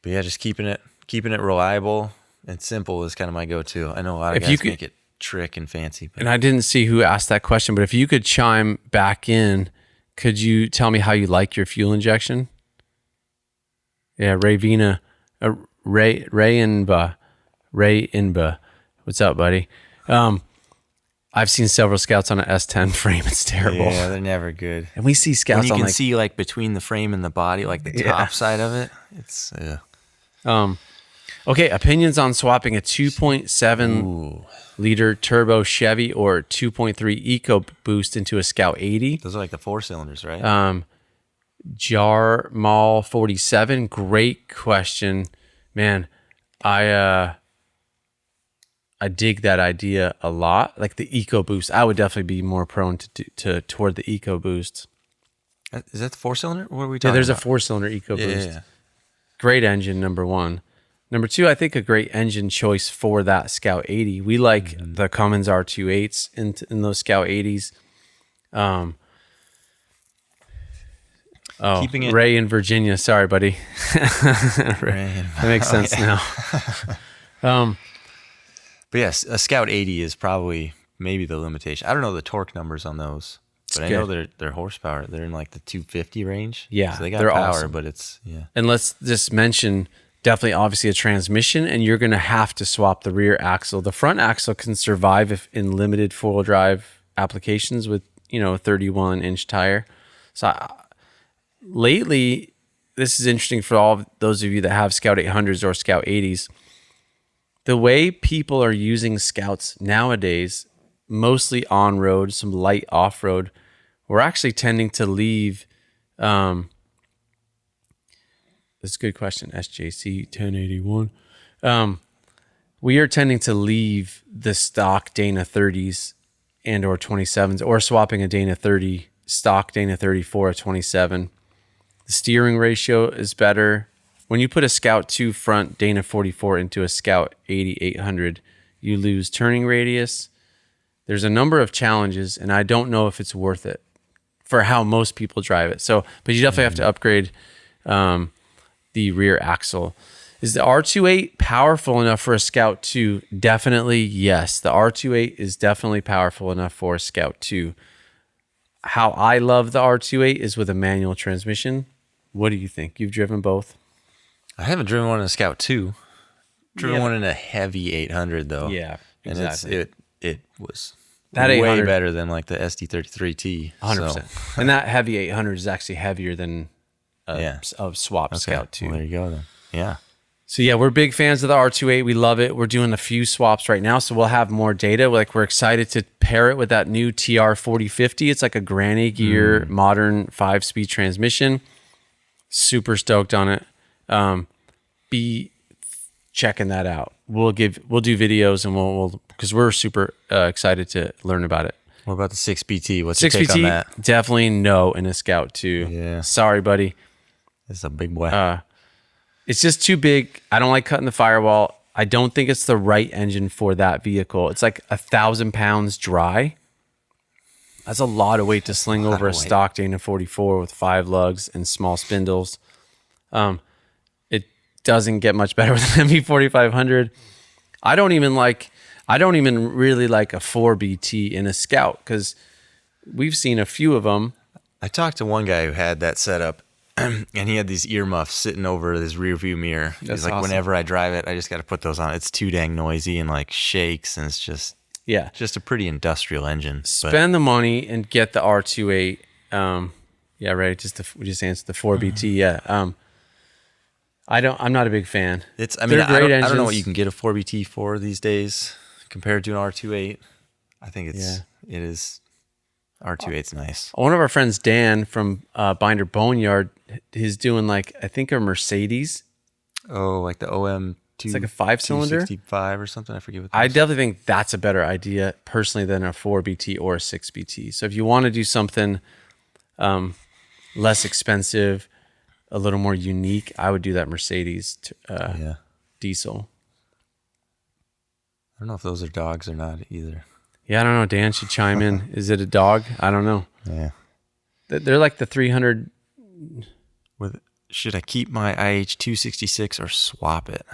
But yeah, just keeping it reliable and simple is kind of my go-to. I know a lot of guys make it trick and fancy. But. And I didn't see who asked that question, but if you could chime back in, could you tell me how you like your fuel injection? Yeah, Ray Inba. What's up, buddy? I've seen several Scouts on an S10 frame. It's terrible. Yeah, they're never good. And we see Scouts when you on can see like between the frame and the body, like the top side of it. It's okay, opinions on swapping a 2.7 liter turbo Chevy or 2.3 EcoBoost into a Scout 80. Those are like the 4 cylinders, right? Jar Mall 47. Great question, man. I dig that idea a lot. Like the EcoBoost, I would definitely be more prone toward the EcoBoost. Is that the 4-cylinder? What are we talking about? Yeah, there's a 4-cylinder EcoBoost. Yeah. Great engine, number one. Number two, I think a great engine choice for that Scout 80. We like the Cummins R28s in those Scout 80s. Keeping it Ray in Virginia. Sorry, buddy. That makes sense now. But yes, a Scout 80 is probably maybe the limitation. I don't know the torque numbers on those, but I know their horsepower. They're in like the 250 range. Yeah, so they got they're power, awesome. but it's And let's just mention definitely obviously a transmission, and you're going to have to swap the rear axle. The front axle can survive if in limited four-wheel drive applications with, a 31-inch tire. So lately, this is interesting for all of those of you that have Scout 800s or Scout 80s. The way people are using Scouts nowadays, mostly on-road, some light off-road, we're actually tending to leave... that's a good question, SJC 1081. We are tending to leave the stock Dana 30s and or 27s, or swapping a Dana 30, stock Dana 30 for a 27. The steering ratio is better. when you put a Scout 2 front Dana 44 into a Scout 8800, you lose turning radius. There's a number of challenges, and I don't know if it's worth it for how most people drive it. So, but you definitely have to upgrade the rear axle. Is the R28 powerful enough for a Scout 2? Definitely yes. The R28 is definitely powerful enough for a Scout 2. How I love the R28 is with a manual transmission. What do you think? You've driven both? I haven't driven one in a Scout 2. Driven Yeah. one in a heavy 800 though. Yeah, And exactly. it was That way 800 better than like the SD33T. 100%. And that heavy 800 is actually heavier than Yeah. a swap Scout 2. Well, there you go then. Yeah. So yeah, we're big fans of the R28. We love it. We're doing a few swaps right now, so we'll have more data. Like we're excited to pair it with that new TR 4050. It's like a Granny Gear modern 5-speed transmission. Super stoked on it. Be checking that out. We'll do videos and we'll because we're super excited to learn about it. What about the 6PT? What's your take on 6PT, that? definitely no in a Scout 2. Yeah. Sorry, buddy. It's a big boy. It's just too big. I don't like cutting the firewall. I don't think it's the right engine for that vehicle. It's like 1,000 pounds dry. That's a lot of weight to sling over a of weight. stock Dana 44 with 5 lugs and small spindles. It doesn't get much better with an MV4500. I don't even really like a 4BT in a Scout because we've seen a few of them. I talked to one guy who had that setup, and he had these earmuffs sitting over his rear view mirror. That's He's like, awesome. whenever I drive it, I just got to put those on. It's too dang noisy and like shakes, and it's just Yeah. a pretty industrial engine. But Spend the money and get the R28. Yeah, right. We just answered the 4BT. Yeah. I'm not a big fan. it's, I mean, They're I great don't know what engines. you can get a 4BT for these days compared to an R28. I think it is. R28's nice. One of our friends, Dan from Binder Boneyard, he's doing like, I think a Mercedes. Oh, like the OM. It's like a 5-cylinder. 265 or something. I forget what. I definitely think that's a better idea personally than a 4BT or a 6BT. So if you want to do something less expensive, a little more unique, I would do that Mercedes Yeah. diesel. I don't know if those are dogs or not either. Yeah, I don't know. Dan should chime in. Is it a dog? I don't know. Yeah. They're like the 300. Should I keep my IH 266 or swap it?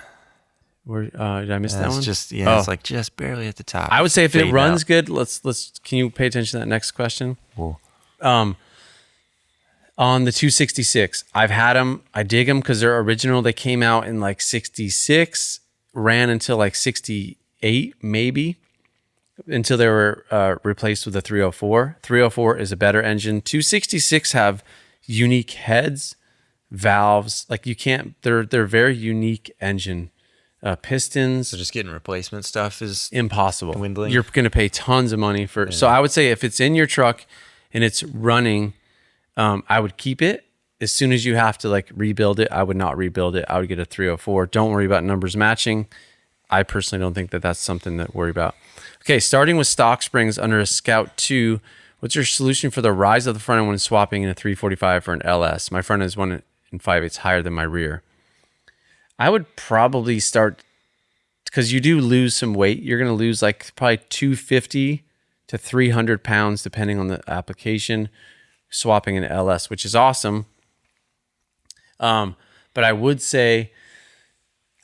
Where did I miss that It's one? just Oh. it's like just barely at the top. I would say if it Fading runs out. good, let's. Can you pay attention to that next question? Cool. On the 266, I've had them. I dig them because they're original. They came out in like 66, ran until like 68, maybe, until they were replaced with a 304. 304 is a better engine. 266 have unique heads, valves. Like you can't. They're very unique engine. Pistons. So just getting replacement stuff is Impossible. dwindling. You're going to pay tons of money for. So I would say if it's in your truck and it's running, I would keep it. As soon as you have to like rebuild it, I would not rebuild it. I would get a 304. Don't worry about numbers matching. I personally don't think that that's something to worry about. Okay, starting with stock springs under a Scout 2, what's your solution for the rise of the front end when swapping in a 345 for an LS? My front end is 1 5/8 higher than my rear. I would probably start, because you do lose some weight. You're going to lose like probably 250 to 300 pounds, depending on the application, swapping an LS, which is awesome. But I would say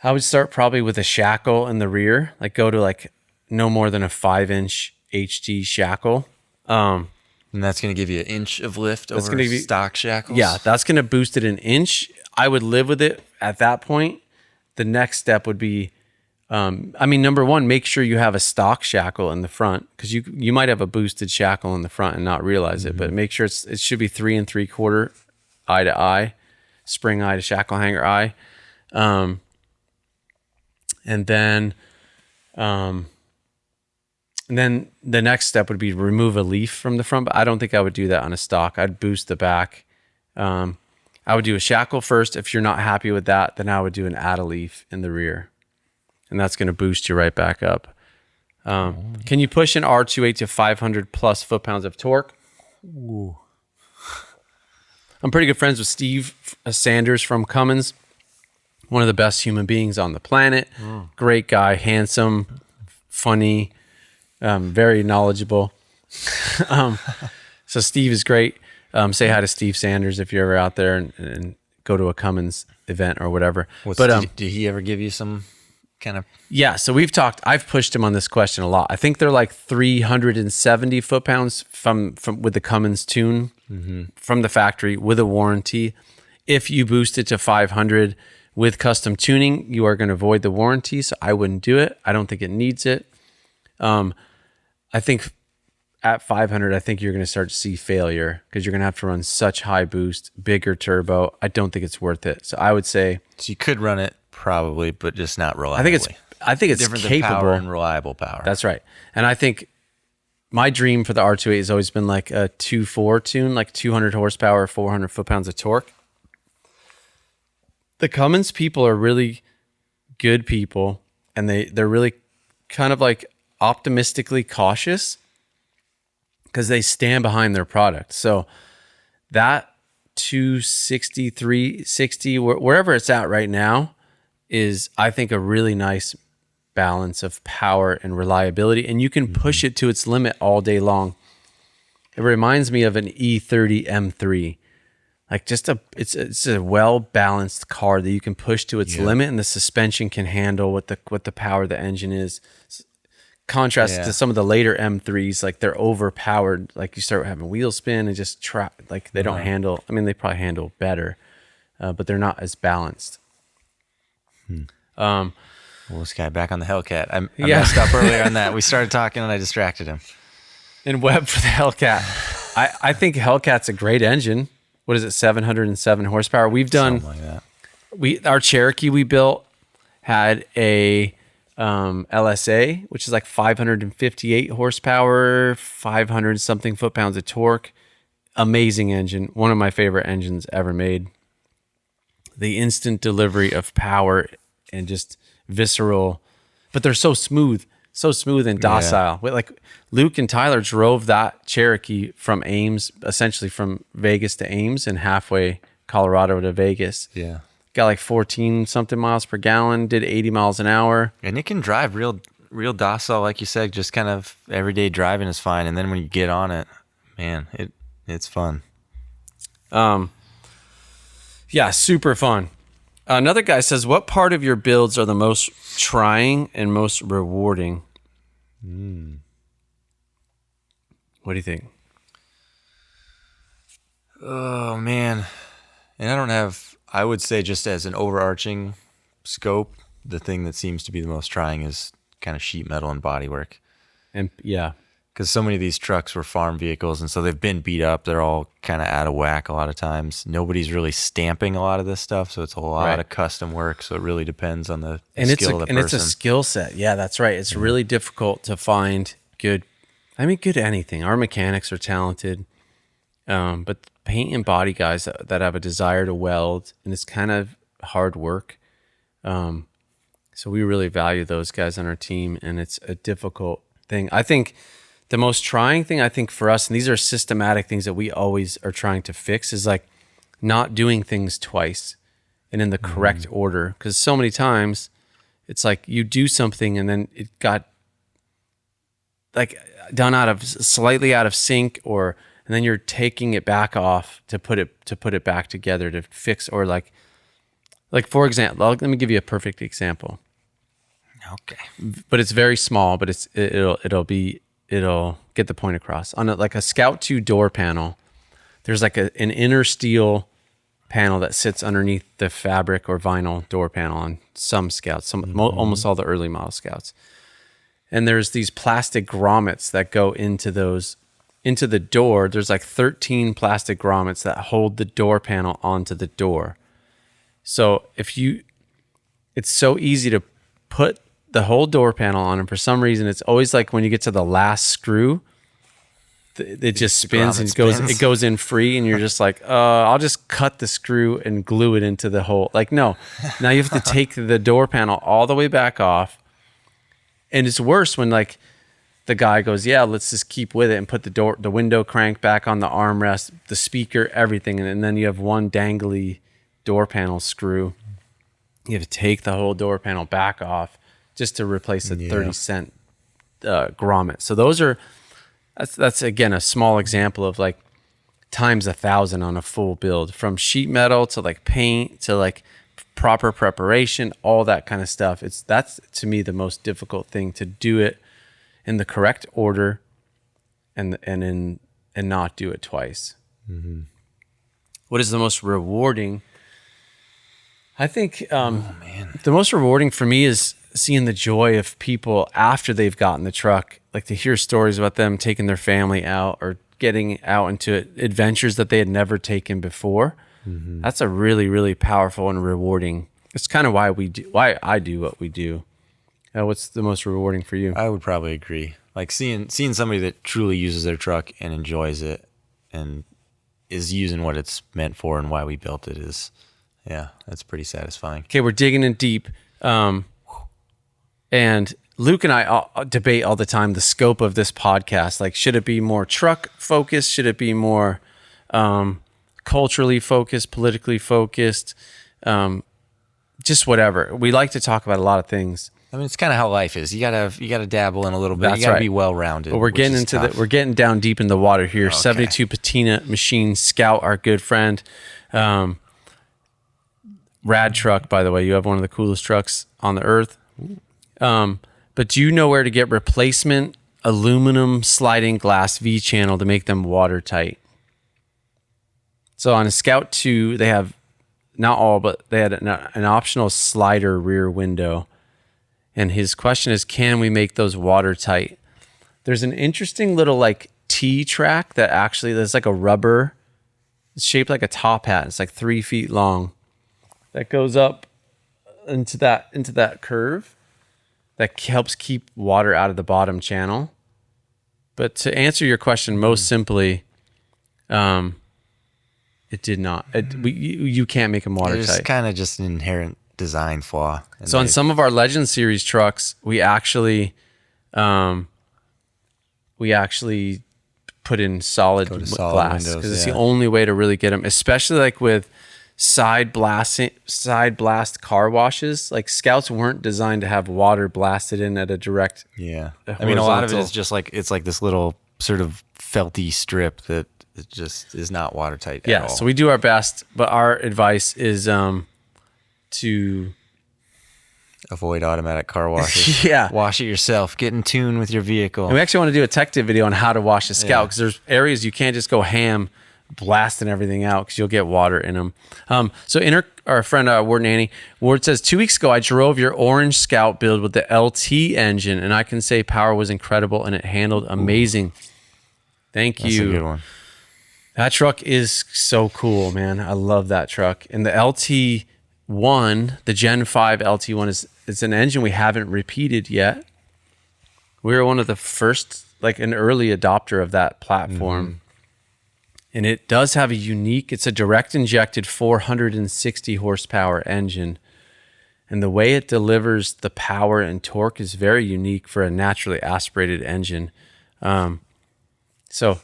I would start probably with a shackle in the rear, like go to like no more than a 5-inch HD shackle. and that's going to give you an inch of lift over gonna give you- stock shackles. Yeah, that's going to boost it an inch. I would live with it at that point. The next step would be, number one, make sure you have a stock shackle in the front, because you might have a boosted shackle in the front and not realize it. But make sure it should be 3 3/4 eye to eye, spring eye to shackle hanger eye, and then the next step would be remove a leaf from the front. But I don't think I would do that on a stock. I'd boost the back. I would do a shackle first. If you're not happy with that, then I would do an add a leaf in the rear. And that's going to boost you right back up. Can you push an R28 to 500 plus foot-pounds of torque? Ooh. I'm pretty good friends with Steve Sanders from Cummins. one of the best human beings on the planet. Great guy, handsome, funny, very knowledgeable. So Steve is great. Say hi to Steve Sanders if you're ever out there and go to a Cummins event or whatever. Did he ever give you some kind of? Yeah, so I've pushed him on this question a lot. I think they're like 370 foot-pounds from with the Cummins tune from the factory with a warranty. If you boost it to 500 with custom tuning, you are going to void the warranty, so I wouldn't do it. I don't think it needs it. I think at 500, I think you're going to start to see failure because you're going to have to run such high boost, bigger turbo. I don't think it's worth it. So I would say, So you could run it probably, but just not reliably. I think it's different capable. than power and reliable power. That's right. And I think my dream for the R28 has always been like a 2.4 tune, like 200 horsepower, 400 foot-pounds of torque. The Cummins people are really good people, and they're really kind of like optimistically cautious because they stand behind their product. So that 260, 360, wherever it's at right now is, I think, a really nice balance of power and reliability, and you can push it to its limit all day long. It reminds me of an E30 M3. Like it's a well-balanced car that you can push to its limit, and the suspension can handle what the power of the engine is. Contrast to some of the later M3s, like they're overpowered. Like you start having wheel spin and just like they don't handle. I mean, they probably handle better, but they're not as balanced. Well, this guy back on the Hellcat. I messed up earlier on that. We started talking and I distracted him. And Webb for the Hellcat. I think Hellcat's a great engine. What is it? 707 horsepower. We've done Something like that. Our Cherokee we built had a LSA, which is like 558 horsepower, 500 something foot-pounds of torque. Amazing engine. One of my favorite engines ever made. The instant delivery of power and just visceral, but they're so smooth and docile. Like Luke and Tyler drove that Cherokee from Ames, essentially from Vegas to Ames and halfway Colorado to Vegas. Yeah. Got like 14 something miles per gallon, did 80 miles an hour. And it can drive real docile, like you said, just kind of everyday driving is fine. And then when you get on it, man, it's fun. Yeah, super fun. Another guy says, what part of your builds are the most trying and most rewarding? What do you think? Oh, man. And I would say just as an overarching scope, the thing that seems to be the most trying is kind of sheet metal and bodywork. And yeah. Because so many of these trucks were farm vehicles, and so they've been beat up. They're all kind of out of whack a lot of times. Nobody's really stamping a lot of this stuff, so it's a lot of custom work. So it really depends on the skill of the person. And it's a skill set. Yeah, that's right. It's really difficult to find good anything. Our mechanics are talented, but paint and body guys that have a desire to weld, and it's kind of hard work. So we really value those guys on our team, and it's a difficult thing. I think the most trying thing, I think, for us, and these are systematic things that we always are trying to fix, is like not doing things twice and in the correct order. Because so many times it's like you do something and then it got like done slightly out of sync, and then you're taking it back off to put it back together to fix, or like for example, let me give you a perfect example. Okay. But it's very small, but it'll get the point across. On like a Scout 2 door panel, there's like an inner steel panel that sits underneath the fabric or vinyl door panel on some Scouts, almost all the early model Scouts. And there's these plastic grommets that go into the door. There's like 13 plastic grommets that hold the door panel onto the door. So it's so easy to put the whole door panel on, and for some reason it's always like when you get to the last screw, it just spins and it goes in free, and you're just like, I'll just cut the screw and glue it into the hole. Like, no, now you have to take the door panel all the way back off, and it's worse when like the guy goes, yeah, let's just keep with it and put the window crank back on the armrest, the speaker, everything, and then you have one dangly door panel screw. You have to take the whole door panel back off just to replace a 30-cent grommet. So that's again a small example of like times 1,000 on a full build, from sheet metal to like paint to like proper preparation, all that kind of stuff. That's to me the most difficult thing, to do it in the correct order and not do it twice. Mm-hmm. What is the most rewarding? I think the most rewarding for me is seeing the joy of people after they've gotten the truck, like to hear stories about them taking their family out or getting out into adventures that they had never taken before. Mm-hmm. That's a really, really powerful and rewarding. It's kind of why I do what we do. What's the most rewarding for you? I would probably agree. Like seeing somebody that truly uses their truck and enjoys it and is using what it's meant for and why we built it is, yeah, that's pretty satisfying. Okay, we're digging in deep. And Luke and I debate all the time the scope of this podcast. Like, should it be more truck focused? Should it be more culturally focused, politically focused? Just whatever. We like to talk about a lot of things. I mean, it's kind of how life is. You gotta dabble in a little bit. That's you gotta right. be well rounded. But we're getting we're getting down deep in the water here. Okay. 72 Patina Machine Scout, our good friend. Rad truck, by the way. You have one of the coolest trucks on the earth. But do you know where to get replacement aluminum sliding glass V-channel to make them watertight? So on a Scout 2, they have, not all, but they had an optional slider rear window. And his question is, can we make those watertight? There's an interesting little like T-track that actually, there's like a rubber, it's shaped like a top hat. It's like 3 feet long. That goes up into that curve that helps keep water out of the bottom channel. But to answer your question most simply, it did not. You can't make them watertight. It's kind of just an inherent design flaw. So on some of our Legend Series trucks, we actually put in solid glass because it's the only way to really get them, especially like with side blast car washes. Like Scouts weren't designed to have water blasted in at a direct. Yeah, I mean, a lot of it is just like it's like this little sort of felty strip that it just is not watertight at all. So we do our best, but our advice is to avoid automatic car washes. Wash it yourself. Get in tune with your vehicle. And we actually want to do a tech tip video on how to wash a Scout, because there's areas you can't just go ham blasting everything out because you'll get water in them. So our friend Ward and Annie, Ward says, 2 weeks ago I drove your orange Scout build with the LT engine, and I can say power was incredible and it handled amazing. Thank you. That's a good one. That truck is so cool, man. I love that truck. And the LT1, the Gen 5 LT1 is an engine we haven't repeated yet. We were one of the first, like an early adopter of that platform. Mm-hmm. And it does have it's a direct injected 460 horsepower engine. And the way it delivers the power and torque is very unique for a naturally aspirated engine. So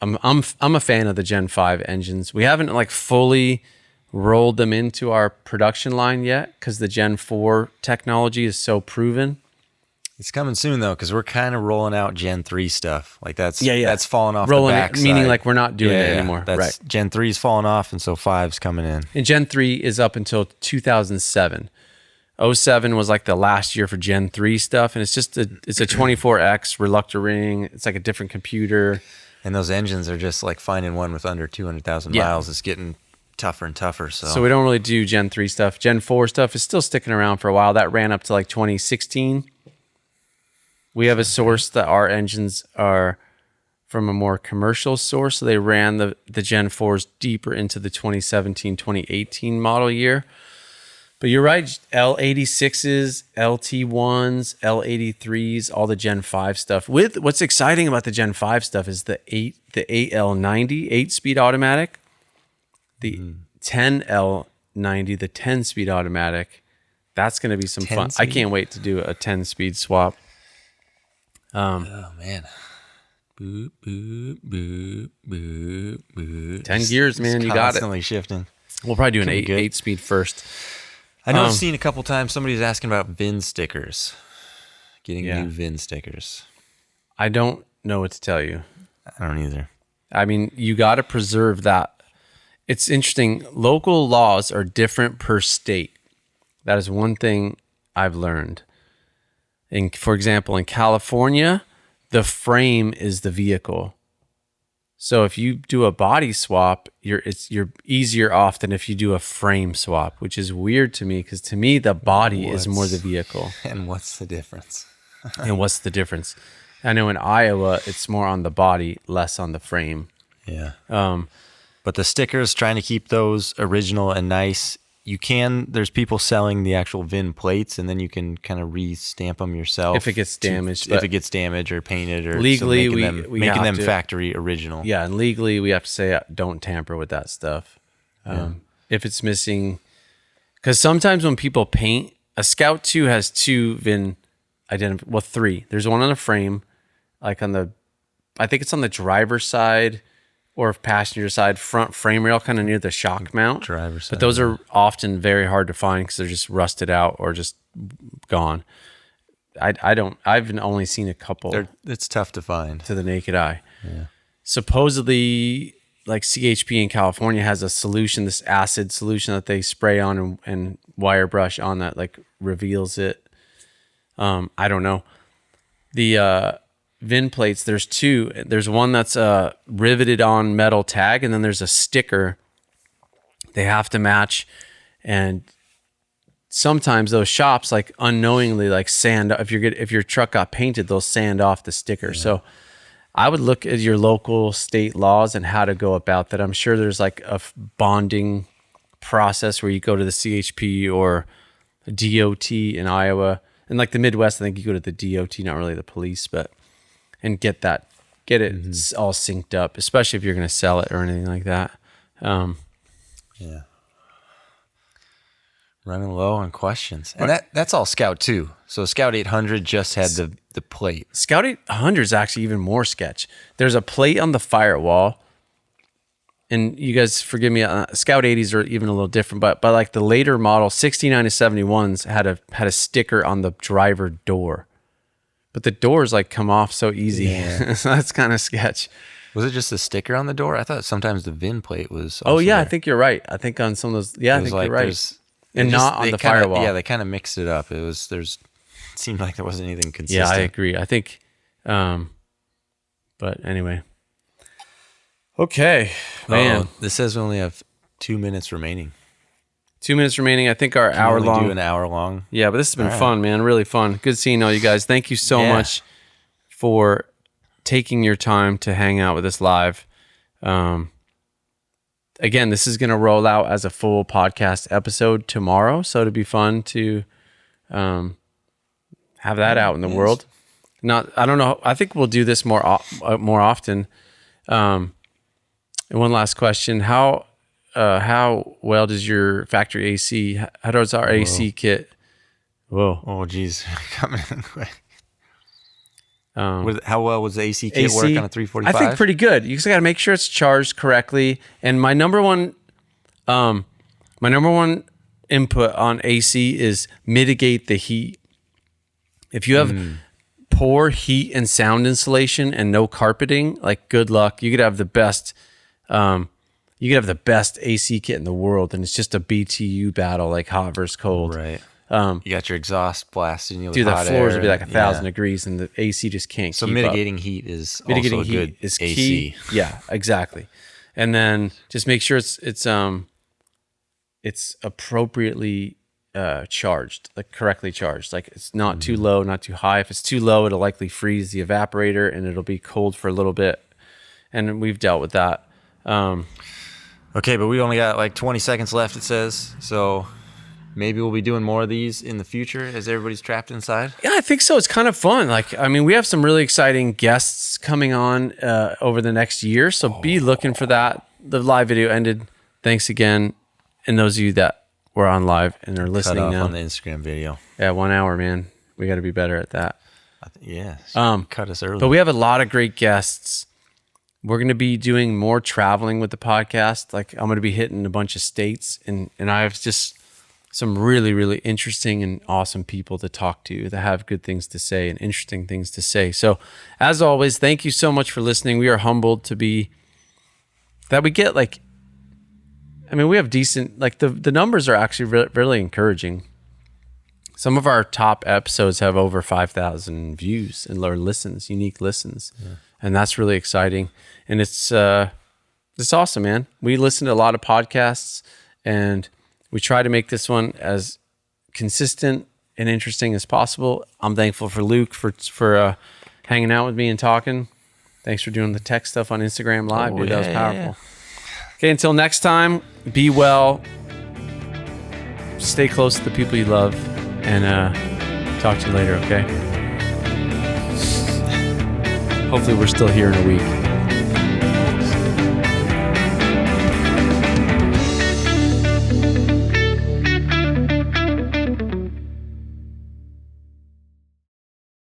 I'm a fan of the Gen 5 engines. We haven't like fully rolled them into our production line yet because the Gen 4 technology is so proven. It's coming soon though, because we're kind of rolling out Gen 3 stuff. Like that's falling off rolling the backside. Meaning like we're not doing it anymore. Right. Gen 3's falling off, and so 5's coming in. And Gen 3 is up until 2007. 07 was like the last year for Gen 3 stuff, and it's a 24X Reluctor-Ring. It's like a different computer. And those engines are just like finding one with under 200,000 miles. It's getting tougher and tougher. So we don't really do Gen 3 stuff. Gen 4 stuff is still sticking around for a while. That ran up to like 2016. We have a source that our engines are from a more commercial source. So they ran the Gen 4s deeper into the 2017, 2018 model year. But you're right, L86s, LT1s, L83s, all the Gen 5 stuff. With what's exciting about the Gen 5 stuff is the 8L90, 8-speed automatic, the 10L90, the 10-speed automatic. That's going to be some fun. I can't wait to do a 10-speed swap. Oh man. Boop, boop, boop, boop, boop. 10 gears, man. You got it. Constantly shifting. We'll probably do an 8-speed first. I know I've seen a couple times somebody's asking about VIN stickers, getting Yeah. new VIN stickers. I don't know what to tell you. I don't either. I mean, you got to preserve that. It's interesting. Local laws are different per state. That is one thing I've learned. For example, in California, the frame is the vehicle. So if you do a body swap, you're easier off than if you do a frame swap, which is weird to me because to me the body is more the vehicle. And what's the difference? And what's the difference? I know in Iowa it's more on the body, less on the frame. Yeah. But the stickers, trying to keep those original and nice. There's people selling the actual VIN plates, and then you can kind of re-stamp them yourself. If it gets damaged. If it gets damaged or painted or legally, so we making have them to, factory original. Yeah, and legally we have to say don't tamper with that stuff. If it's missing, because sometimes when people paint, a Scout 2 has two VIN three. There's one on the frame, like I think it's on the driver's side or passenger side, front frame rail, kind of near the shock mount. Driver's side. But those are often very hard to find because they're just rusted out or just gone. I've only seen a couple. It's tough to find to the naked eye. Yeah. Supposedly, like CHP in California has a solution, this acid solution that they spray on and wire brush on that like reveals it. I don't know. The VIN plates, there's two. There's one that's riveted on metal tag, and then there's a sticker. They have to match, and sometimes those shops like unknowingly like sand. If your truck got painted, they'll sand off the sticker. Yeah. So I would look at your local state laws and how to go about that. I'm sure there's like a bonding process where you go to the CHP or DOT in Iowa, and like the Midwest, I think you go to the DOT, not really the police, and get it all synced up, especially if you're going to sell it or anything like that. Yeah. Running low on questions. And that's all Scout 2. So Scout 800 just had the plate. Scout 800 is actually even more sketch. There's a plate on the firewall. And you guys forgive me, Scout 80s are even a little different, but like the later model 69 to 71s had a sticker on the driver door. But the doors like come off so easy. Yeah. So that's kind of sketch. Was it just a sticker on the door? I thought sometimes the VIN plate was. Oh yeah, there. I think you're right. I think on some of those, I think like you're right. And not on the firewall. Yeah, they kind of mixed it up. It seemed like there wasn't anything consistent. Yeah, I agree. I think, but anyway. Okay, man. This says we only have 2 minutes remaining. 2 minutes remaining. I think our hour long. Do an hour long. Yeah, but this has been fun, man. Really fun. Good seeing all you guys. Thank you so much for taking your time to hang out with us live. Again, this is going to roll out as a full podcast episode tomorrow, so it'd be fun to have that out in the world. I don't know. I think we'll do this more often. And one last question: How well does your factory AC? How does our AC kit? Whoa! Oh, geez, coming in quick. How well was the AC kit work on a 345? I think pretty good. You just got to make sure it's charged correctly. And my number one input on AC is mitigate the heat. If you have poor heat and sound insulation and no carpeting, like good luck. You could have the best. You could have the best AC kit in the world, and it's just a BTU battle, like hot versus cold. Right. You got your exhaust blasting you with dude, hot the floors air, would be like 1,000 degrees, and the AC just can't so keep mitigating up. Heat is mitigating also heat a good is AC. key. Yeah, exactly. And then just make sure it's appropriately charged, like correctly charged. Like it's not too low, not too high. If it's too low, it'll likely freeze the evaporator, and it'll be cold for a little bit. And we've dealt with that. Okay, but we only got like 20 seconds left, it says. So maybe we'll be doing more of these in the future as everybody's trapped inside. Yeah, I think so. It's kind of fun. Like, I mean, we have some really exciting guests coming on over the next year. So be looking for that. The live video ended. Thanks again. And those of you that were on live and are listening Cut off now. on the Instagram video. Yeah, 1 hour, man. We got to be better at that. Yeah. Cut us early. But we have a lot of great guests. We're going to be doing more traveling with the podcast. Like I'm going to be hitting a bunch of states, and I've just some really, really interesting and awesome people to talk to that have good things to say and interesting things to say. So as always, thank you so much for listening. We are humbled to be that we get like, I mean, we have decent, like the numbers are actually really encouraging. Some of our top episodes have over 5,000 views and listens, unique listens. Yeah. And that's really exciting. And it's awesome, man. We listen to a lot of podcasts and we try to make this one as consistent and interesting as possible. I'm thankful for Luke for hanging out with me and talking. Thanks for doing the tech stuff on Instagram Live, dude. That was powerful. Yeah. Okay, until next time, be well. Stay close to the people you love, and talk to you later, okay? Hopefully we're still here in a week.